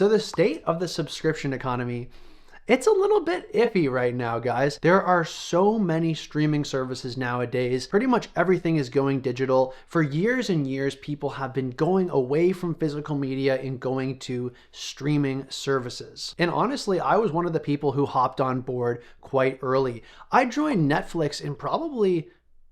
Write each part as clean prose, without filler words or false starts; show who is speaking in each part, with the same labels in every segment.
Speaker 1: So the state of the subscription economy, it's a little bit iffy right now, guys. There are so many streaming services nowadays. Pretty much everything is going digital. For years and years, people have been going away from physical media and going to streaming services. And honestly, I was one of the people who hopped on board quite early. I joined Netflix in probably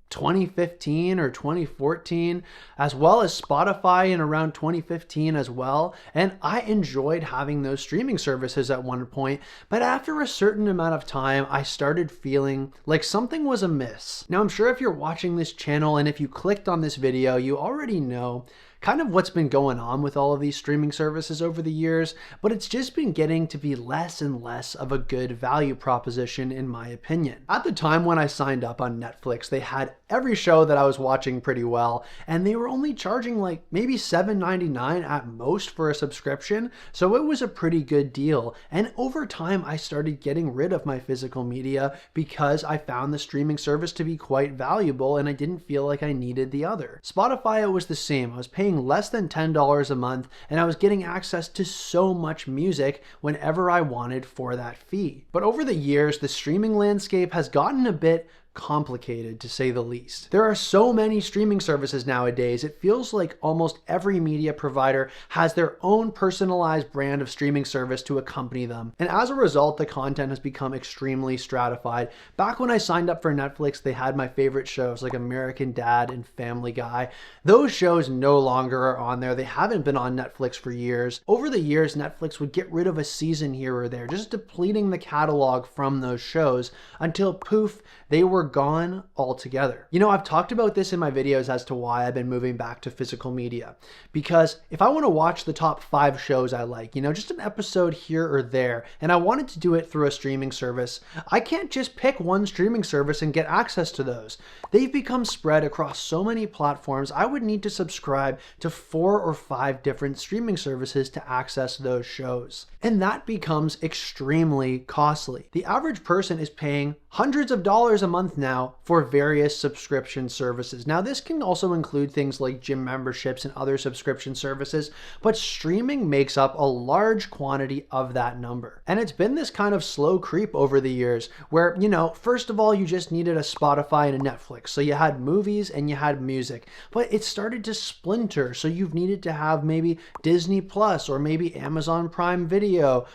Speaker 1: 2015 or 2014, as well as Spotify in around 2015 as well. And I enjoyed having those streaming services at one point, but after a certain amount of time, I started feeling like something was amiss. Now, I'm sure if you're watching this channel and if you clicked on this video, you already know kind of what's been going on with all of these streaming services over the years, but it's just been getting to be less and less of a good value proposition in my opinion. At the time when I signed up on Netflix, they had every show that I was watching pretty well, and they were only charging like maybe $7.99 at most for a subscription, so it was a pretty good deal. And over time, I started getting rid of my physical media because I found the streaming service to be quite valuable and I didn't feel like I needed the other. Spotify, it was the same. I was paying less than $10 a month and I was getting access to so much music whenever I wanted for that fee. But over the years, the streaming landscape has gotten a bit complicated, to say the least. There are so many streaming services nowadays, it feels like almost every media provider has their own personalized brand of streaming service to accompany them. And as a result, the content has become extremely stratified. Back when I signed up for Netflix, they had my favorite shows like American Dad and Family Guy. Those shows no longer are on there. They haven't been on Netflix for years. Over the years, Netflix would get rid of a season here or there, just depleting the catalog from those shows until poof, they were gone altogether. You know, I've talked about this in my videos as to why I've been moving back to physical media. Because if I want to watch the top 5 shows I like, you know, just an episode here or there, and I wanted to do it through a streaming service, I can't just pick one streaming service and get access to those. They've become spread across so many platforms, I would need to subscribe to 4 or 5 different streaming services to access those shows. And that becomes extremely costly. The average person is paying hundreds of dollars a month now for various subscription services. Now, this can also include things like gym memberships and other subscription services, but streaming makes up a large quantity of that number. And it's been this kind of slow creep over the years where, you know, first of all, you just needed a Spotify and a Netflix. So you had movies and you had music, but it started to splinter. So you've needed to have maybe Disney Plus or maybe Amazon Prime Video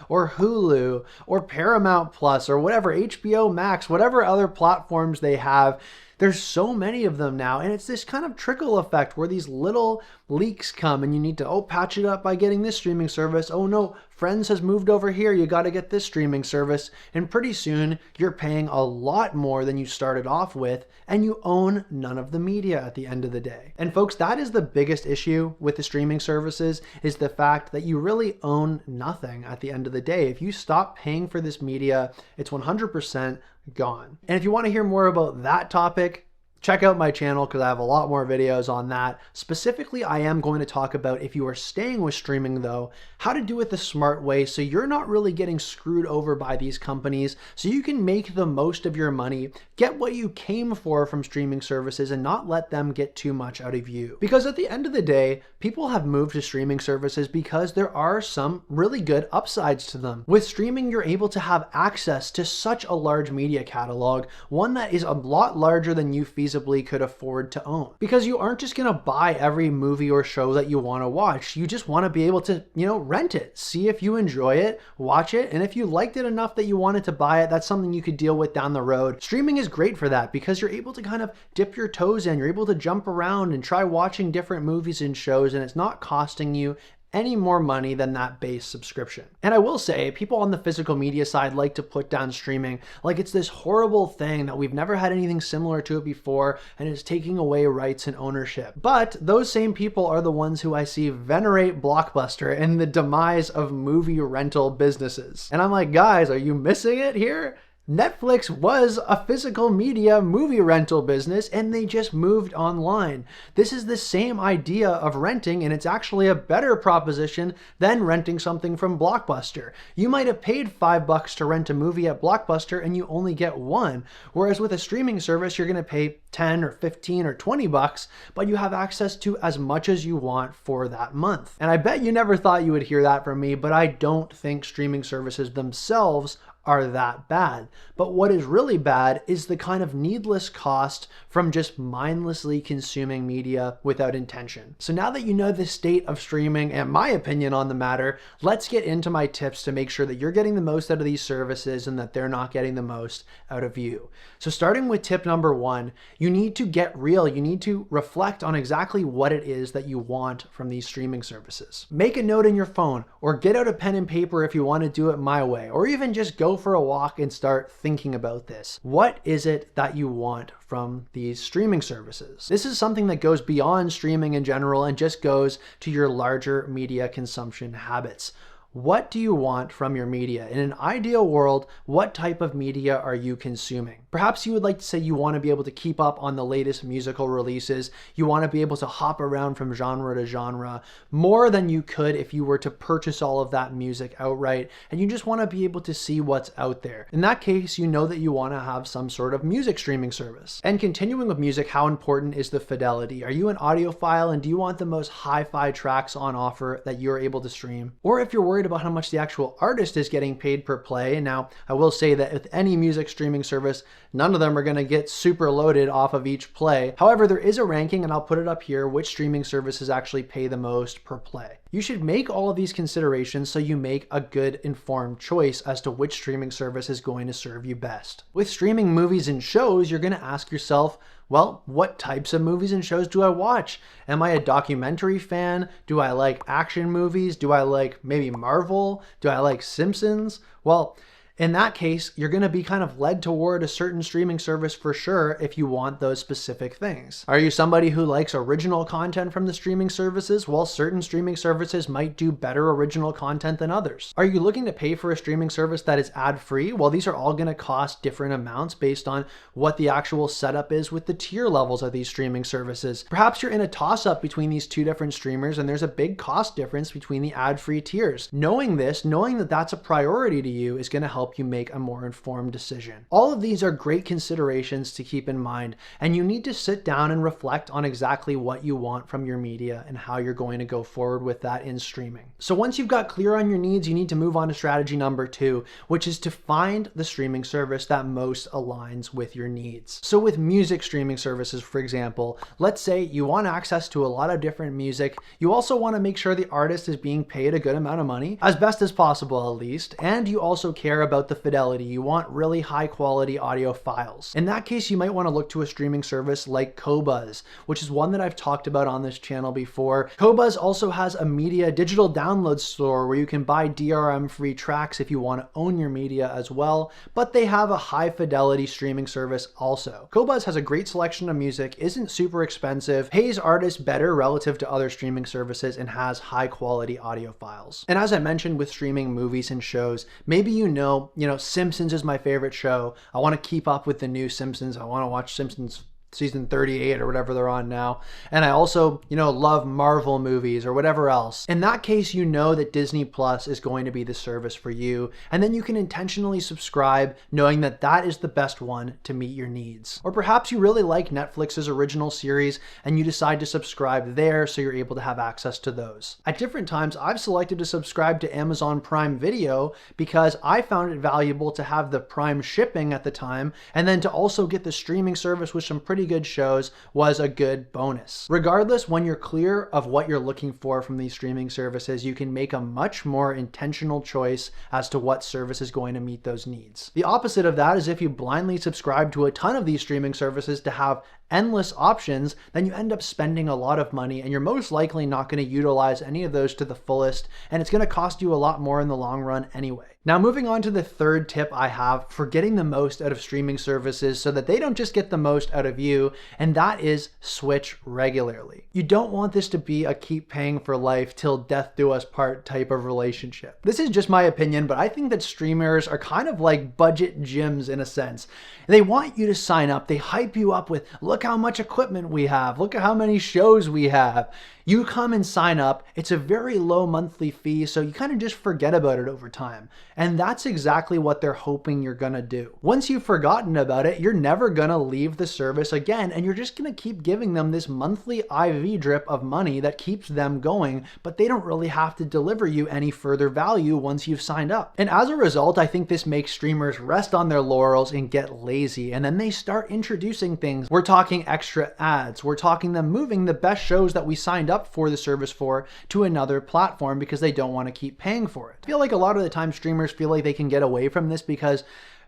Speaker 1: or Hulu or Paramount Plus or whatever, HBO Max, whatever other platforms they have. There's so many of them now, and it's this kind of trickle effect where these little leaks come and you need to, patch it up by getting this streaming service. Oh no, Friends has moved over here, you got to get this streaming service. And pretty soon you're paying a lot more than you started off with, and you own none of the media at the end of the day. And folks, that is the biggest issue with the streaming services, is the fact that you really own nothing at the end of the day. If you stop paying for this media, it's 100% gone. And if you want to hear more about that topic, check out my channel because I have a lot more videos on that. Specifically, I am going to talk about, if you are staying with streaming though, how to do it the smart way so you're not really getting screwed over by these companies, so you can make the most of your money, get what you came for from streaming services, and not let them get too much out of you. Because at the end of the day, people have moved to streaming services because there are some really good upsides to them. With streaming, you're able to have access to such a large media catalog, one that is a lot larger than you feasibly could afford to own. Because you aren't just gonna buy every movie or show that you wanna watch. You just wanna be able to, you know, rent it, see if you enjoy it, watch it, and if you liked it enough that you wanted to buy it, that's something you could deal with down the road. Streaming is great for that because you're able to kind of dip your toes in, you're able to jump around and try watching different movies and shows, and it's not costing you any more money than that base subscription. And I will say, people on the physical media side like to put down streaming like it's this horrible thing that we've never had anything similar to it before and it's taking away rights and ownership. But those same people are the ones who I see venerate Blockbuster and the demise of movie rental businesses. And I'm like, guys, are you missing it here? Netflix was a physical media movie rental business and they just moved online. This is the same idea of renting, and it's actually a better proposition than renting something from Blockbuster. You might have paid $5 to rent a movie at Blockbuster and you only get one, whereas with a streaming service you're going to pay 10 or 15 or 20 bucks, but you have access to as much as you want for that month. And I bet you never thought you would hear that from me, but I don't think streaming services themselves are that bad. But what is really bad is the kind of needless cost from just mindlessly consuming media without intention. So now that you know the state of streaming and my opinion on the matter, let's get into my tips to make sure that you're getting the most out of these services and that they're not getting the most out of you. So starting with tip number 1, you need to get real. You need to reflect on exactly what it is that you want from these streaming services. Make a note in your phone or get out a pen and paper if you want to do it my way, or even just go for a walk and start thinking about this. What is it that you want from these streaming services? This is something that goes beyond streaming in general and just goes to your larger media consumption habits. What do you want from your media? In an ideal world, what type of media are you consuming? Perhaps you would like to say you want to be able to keep up on the latest musical releases. You want to be able to hop around from genre to genre more than you could if you were to purchase all of that music outright, and you just want to be able to see what's out there. In that case, you know that you want to have some sort of music streaming service. And continuing with music, how important is the fidelity? Are you an audiophile and do you want the most hi-fi tracks on offer that you're able to stream? Or if you're worried about how much the actual artist is getting paid per play. And now I will say that with any music streaming service, none of them are going to get super loaded off of each play. However, there is a ranking, and I'll put it up here, which streaming services actually pay the most per play. You should make all of these considerations so you make a good informed choice as to which streaming service is going to serve you best. With streaming movies and shows, you're going to ask yourself, well, what types of movies and shows do I watch? Am I a documentary fan? Do I like action movies? Do I like maybe Marvel? Do I like Simpsons? Well, in that case, you're going to be kind of led toward a certain streaming service for sure if you want those specific things. Are you somebody who likes original content from the streaming services? Well, certain streaming services might do better original content than others. Are you looking to pay for a streaming service that is ad-free? Well, these are all going to cost different amounts based on what the actual setup is with the tier levels of these streaming services. Perhaps you're in a toss-up between these two different streamers and there's a big cost difference between the ad-free tiers. Knowing this, knowing that that's a priority to you is going to help you make a more informed decision. All of these are great considerations to keep in mind, and you need to sit down and reflect on exactly what you want from your media and how you're going to go forward with that in streaming. So once you've got clear on your needs, you need to move on to strategy number 2, which is to find the streaming service that most aligns with your needs. So with music streaming services, for example, let's say you want access to a lot of different music. You also want to make sure the artist is being paid a good amount of money, as best as possible at least, and you also care about the fidelity. You want really high quality audio files. In that case, you might want to look to a streaming service like Qobuz, which is one that I've talked about on this channel before. Qobuz also has a media digital download store where you can buy DRM free tracks if you want to own your media as well, but they have a high fidelity streaming service also. Qobuz has a great selection of music, isn't super expensive, pays artists better relative to other streaming services, and has high quality audio files. And as I mentioned with streaming movies and shows, maybe you know, Simpsons is my favorite show. I want to keep up with the new Simpsons. I want to watch Simpsons season 38 or whatever they're on now. And I also, love Marvel movies or whatever else. In that case, you know that Disney Plus is going to be the service for you. And then you can intentionally subscribe knowing that that is the best one to meet your needs. Or perhaps you really like Netflix's original series and you decide to subscribe there so you're able to have access to those. At different times, I've selected to subscribe to Amazon Prime Video because I found it valuable to have the Prime shipping at the time, and then to also get the streaming service with some pretty good shows was a good bonus. Regardless, when you're clear of what you're looking for from these streaming services, you can make a much more intentional choice as to what service is going to meet those needs. The opposite of that is if you blindly subscribe to a ton of these streaming services to have endless options, then you end up spending a lot of money and you're most likely not going to utilize any of those to the fullest, and it's going to cost you a lot more in the long run anyway. Now, moving on to the third tip I have for getting the most out of streaming services so that they don't just get the most out of you, and that is switch regularly. You don't want this to be a keep paying for life till death do us part type of relationship. This is just my opinion, but I think that streamers are kind of like budget gyms in a sense. They want you to sign up. They hype you up with, look how much equipment we have. Look at how many shows we have. You come and sign up. It's a very low monthly fee, so you kind of just forget about it over time. And that's exactly what they're hoping you're gonna do. Once you've forgotten about it, you're never gonna leave the service again, and you're just gonna keep giving them this monthly IV drip of money that keeps them going, but they don't really have to deliver you any further value once you've signed up. And as a result, I think this makes streamers rest on their laurels and get lazy, and then they start introducing things. We're talking extra ads. We're talking them moving the best shows that we signed up for the service for to another platform because they don't want to keep paying for it. I feel like a lot of the time streamers feel like they can get away from this because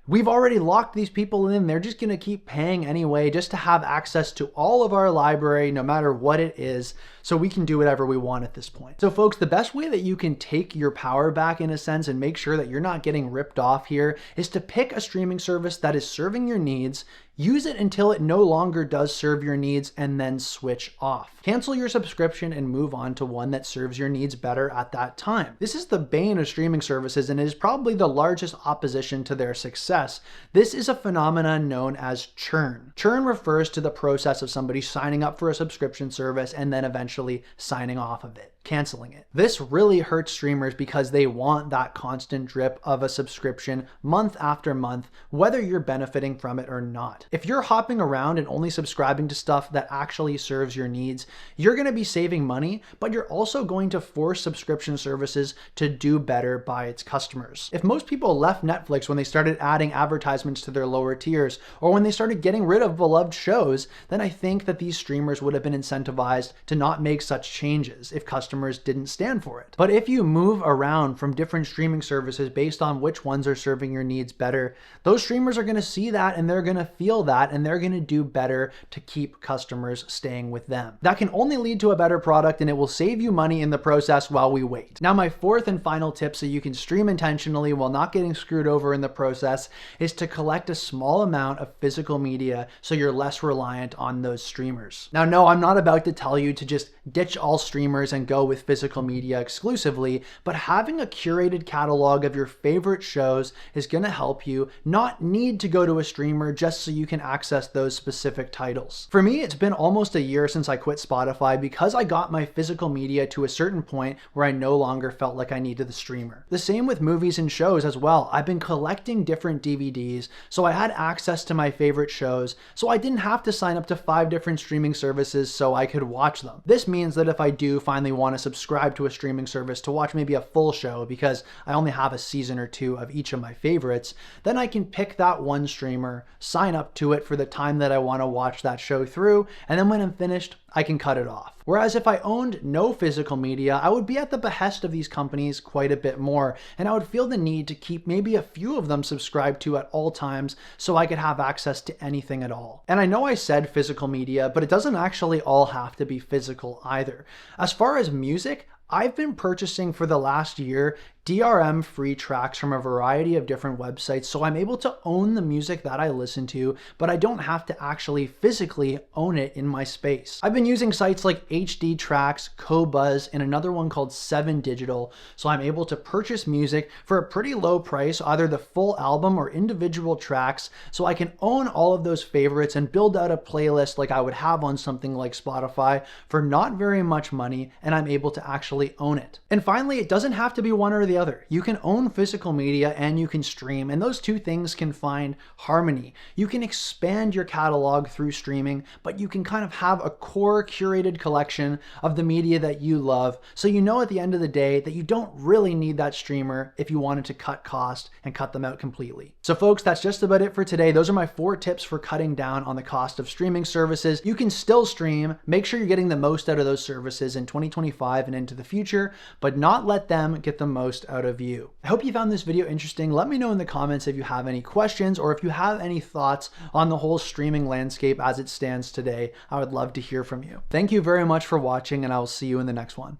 Speaker 1: we've already locked these people in. They're just going to keep paying anyway just to have access to all of our library, no matter what it is, so we can do whatever we want at this point. So folks, the best way that you can take your power back in a sense and make sure that you're not getting ripped off here is to pick a streaming service that is serving your needs, use it until it no longer does serve your needs, and then switch off. Cancel your subscription and move on to one that serves your needs better at that time. This is the bane of streaming services and is probably the largest opposition to their success. This is a phenomenon known as churn. Churn refers to the process of somebody signing up for a subscription service and then eventually signing off of it, canceling it. This really hurts streamers because they want that constant drip of a subscription month after month, whether you're benefiting from it or not. If you're hopping around and only subscribing to stuff that actually serves your needs, you're going to be saving money, but you're also going to force subscription services to do better by its customers. If most people left Netflix when they started adding advertisements to their lower tiers, or when they started getting rid of beloved shows, then I think that these streamers would have been incentivized to not make such changes if customers didn't stand for it. But if you move around from different streaming services based on which ones are serving your needs better, those streamers are going to see that and they're going to feel that and they're going to do better to keep customers staying with them. That can only lead to a better product, and it will save you money in the process while we wait. Now, my fourth and final tip so you can stream intentionally while not getting screwed over in the process is to collect a small amount of physical media so you're less reliant on those streamers. Now, no, I'm not about to tell you to just ditch all streamers and go with physical media exclusively, but having a curated catalog of your favorite shows is going to help you not need to go to a streamer just so you can access those specific titles. For me, it's been almost a year since I quit Spotify because I got my physical media to a certain point where I no longer felt like I needed the streamer. The same with movies and shows as well. I've been collecting different DVDs, so I had access to my favorite shows, so I didn't have to sign up to 5 different streaming services so I could watch them. This means that if I do finally want to subscribe to a streaming service to watch maybe a full show because I only have a season or 2 of each of my favorites, then I can pick that one streamer, sign up to it for the time that I want to watch that show through, and then when I'm finished, I can cut it off. Whereas if I owned no physical media, I would be at the behest of these companies quite a bit more, and I would feel the need to keep maybe a few of them subscribed to at all times so I could have access to anything at all. And I know I said physical media, but it doesn't actually all have to be physical either. As far as music, I've been purchasing for the last year DRM free tracks from a variety of different websites, so I'm able to own the music that I listen to, but I don't have to actually physically own it in my space. I've been using sites like HD Tracks, Qobuz, and another one called 7 Digital, so I'm able to purchase music for a pretty low price, either the full album or individual tracks, so I can own all of those favorites and build out a playlist like I would have on something like Spotify for not very much money, and I'm able to actually own it. And finally, it doesn't have to be one or the other. You can own physical media and you can stream, and those two things can find harmony. You can expand your catalog through streaming, but you can kind of have a core curated collection of the media that you love, so you know at the end of the day that you don't really need that streamer if you wanted to cut cost and cut them out completely. So folks, that's just about it for today. Those are my 4 tips for cutting down on the cost of streaming services. You can still stream. Make sure you're getting the most out of those services in 2025 and into the future, but not let them get the most out of you. I hope you found this video interesting. Let me know in the comments if you have any questions or if you have any thoughts on the whole streaming landscape as it stands today. I would love to hear from you. Thank you very much for watching, and I will see you in the next one.